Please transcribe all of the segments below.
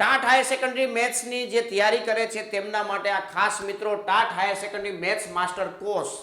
TAT higher secondary મેથ્સની જે તૈયારી કરે છે તેમના માટે આ ખાસ મિત્રો TAT higher secondary maths master course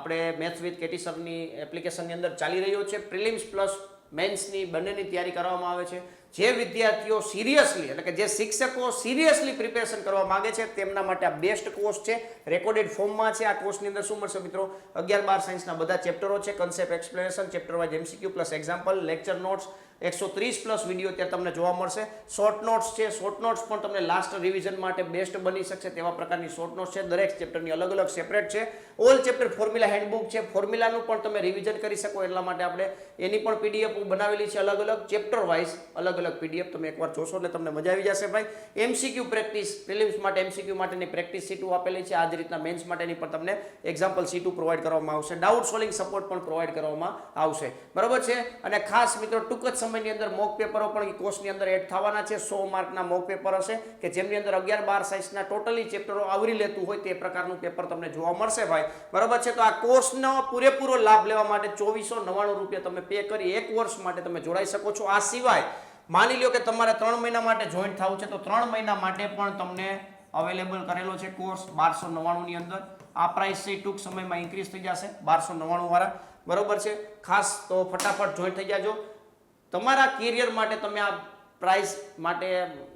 આપણે મેથ્સ વિથ કેટી સરની એપ્લિકેશનની અંદર ચાલી રહ્યો છે. પ્રિલિમ્સ પ્લસ મેન્સની બંનેની તૈયારી કરવામાં આવે છે. જે વિદ્યાર્થીઓ સિરિયસલી એટલે કે જે શિક્ષકો સિરિયસલી પ્રિપેરેશન કરવા માંગે છે તેમના માટે આ બેસ્ટ કોર્સ છે. રેકોર્ડેડ ફોર્મમાં છે. આ કોર્સની અંદર શું મળશે મિત્રો? 11-12 સાયન્સના બધા ચેપ્ટરો છે, concept explanation, chapter wise MCQ plus example, lecture notes, 130 plus video ત્યાં તમને જોવા મળશે. શોર્ટ નોટ્સ છે. શોર્ટ નોટ્સ પણ તમને લાસ્ટ રિવિઝન માટે બેસ્ટ બની શકશે તેવા પ્રકારની શોર્ટ નોટ્સ છે. દરેક ચેપ્ટરની અલગ અલગ સેપરેટ છે. ઓલ ચેપ્ટર ફોર્મ્યુલા હેન્ડબુક છે. ફોર્મ્યુલાનું પણ તમે રિવિઝન કરી શકો એટલા માટે આપણે એની પણ પીડીએફ બનાવેલી છે. અલગ અલગ ચેપ્ટર વાઇઝ અલગ અલગ પીડીએફ તમે એકવાર જોશો એટલે તમને મજા આવી જશે ભાઈ. એમસીક્યુ પ્રેક્ટિસ, પ્રિલિમ્સ માટે એમસીક્યુ માટેની પ્રેક્ટિસ સીટો આપેલી છે. આ જ રીતના મેન્સ માટેની પણ તમને એક્ઝામ્પલ સીટો પ્રોવાઈડ કરવામાં આવશે. ડાઉટ સોલ્વિંગ સપોર્ટ પણ પ્રોવાઈડ કરવામાં આવશે. બરાબર છે. અને ખાસ મિત્રો ટૂંક જ સમયની અંદર મોક પેપરો પણ કોર્સની અંદર એડ થવાના છે. 100 માર્કના મોક પેપર હશે કે જેમની અંદર 11-12 સાયન્સના ટોટલી ચેપ્ટરો આવરી લેતું હોય તે પ્રકારનું પેપર તમને જોવા મળશે ભાઈ. બરાબર છે. તો આ કોર્સનો પૂરેપૂરો લાભ લેવા માટે 2499 રૂપિયા તમે પે કરી 1 વર્ષ માટે તમે જોડાઈ શકો છો. આ સિવાય માની લો કે તમારે 3 મહિના માટે જોઈન થવું છે તો 3 મહિના માટે પણ તમને અવેલેબલ કરેલો છે કોર્સ 1299 ની અંદર. આ પ્રાઇસ છે ટૂંક સમયમાં ઇન્ક્રીઝ થઈ જશે 1299 વાળા. બરોબર છે. ખાસ તો ફટાફટ જોઈન થઈ જાજો. તમારા કેરિયર માટે તમે આ પ્રાઇસ માટે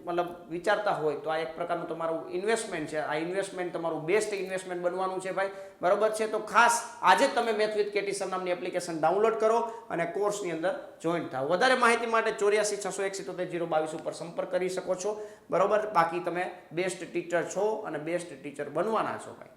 મતલબ વિચારતા હોય તો આ એક પ્રકારનું તમારું ઇન્વેસ્ટમેન્ટ છે. આ ઇન્વેસ્ટમેન્ટ તમારું બેસ્ટ ઇન્વેસ્ટમેન્ટ બનવાનું છે ભાઈ. બરોબર છે. તો ખાસ આજે તમે મેથ વિથ કેટી સર નામની એપ્લિકેશન ડાઉનલોડ કરો અને કોર્સની અંદર જોઈન થાઓ. વધારે માહિતી માટે 84 671 022 ઉપર સંપર્ક કરી શકો છો. બરોબર. બાકી તમે બેસ્ટ ટીચર છો અને બેસ્ટ ટીચર બનવાના છો ભાઈ.